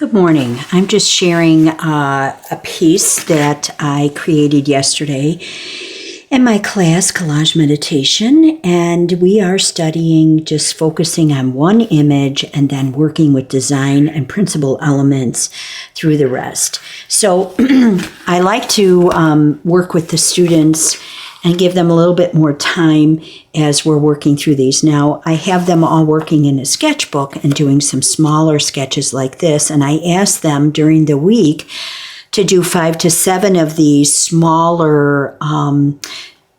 Good morning. I'm just sharing a piece that I created yesterday in my class, Collage Meditation, and we are studying just focusing on one image and then working with design and principal elements through the rest. So I like to work with the students and give them a little bit more time as we're working through these. Now, I have them all working in a sketchbook and doing some smaller sketches like this, and I ask them during the week to do 5 to 7 of these smaller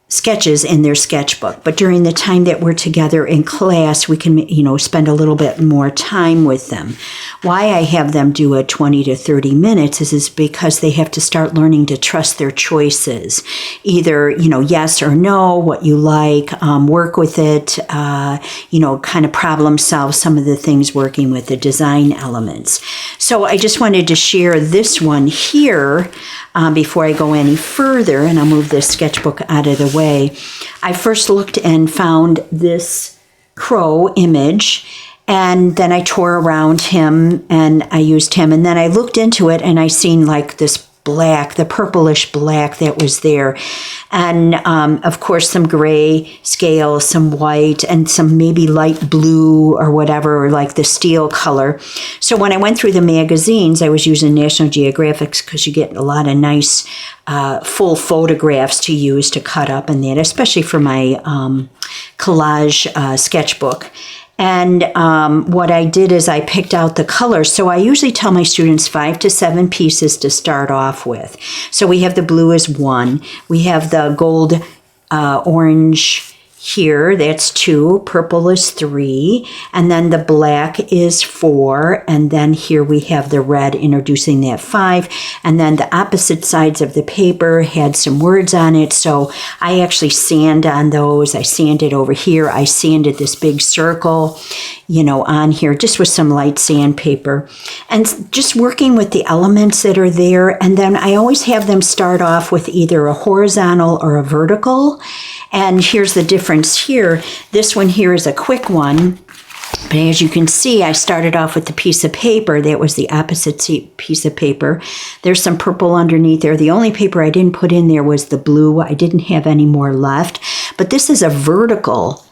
sketches in their sketchbook. But during the time that we're together in class, we can, spend a little bit more time with them. Why I have them do it 20 to 30 minutes is because they have to start learning to trust their choices. Either, yes or no, what you like, work with it, kind of problem solve some of the things working with the design elements. So I just wanted to share this one here before I go any further, and I'll move this sketchbook out of the way. I first looked and found this crow image, and then I tore around him and I used him, and then I looked into it and I seen like this black, the purplish black that was there, and of course some gray scales, some white, and some maybe light blue or whatever, or like the steel color. So when I went through the magazines, I was using National Geographic because you get a lot of nice full photographs to use to cut up and that, especially for my collage sketchbook. And what I did is I picked out the colors. So I usually tell my students 5 to 7 pieces to start off with. So we have the blue as 1. We have the gold orange here, that's 2, purple is 3, and then the black is 4, and then here we have the red introducing that 5, and then the opposite sides of the paper had some words on it, so I actually sand on those. I sanded over here, I sanded this big circle, on here, just with some light sandpaper, and just working with the elements that are there, and then I always have them start off with either a horizontal or a vertical. And here's the difference here. This one here is a quick one. But as you can see, I started off with the piece of paper. That was the opposite piece of paper. There's some purple underneath there. The only paper I didn't put in there was the blue. I didn't have any more left. But this is a vertical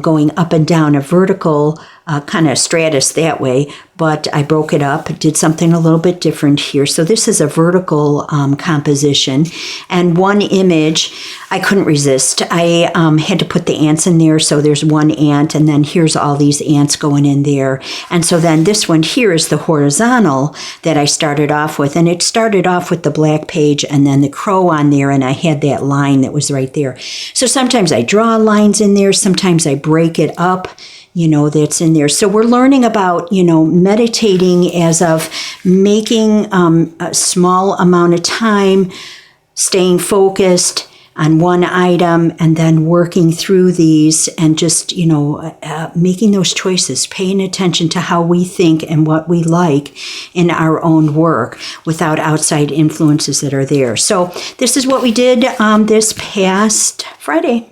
going up and down, a vertical kind of stratus that way, but I broke it up, did something a little bit different here. So this is a vertical composition, and one image, I couldn't resist. I had to put the ants in there, so there's one ant, and then here's all these ants going in there. And so then this one here is the horizontal that I started off with, and it started off with the black page and then the crow on there, and I had that line that was right there. So sometimes I draw lines in there, sometimes I break it up, that's in there. So we're learning about, meditating as of making a small amount of time, staying focused on one item, and then working through these and just, making those choices, paying attention to how we think and what we like in our own work without outside influences that are there. So this is what we did this past Friday.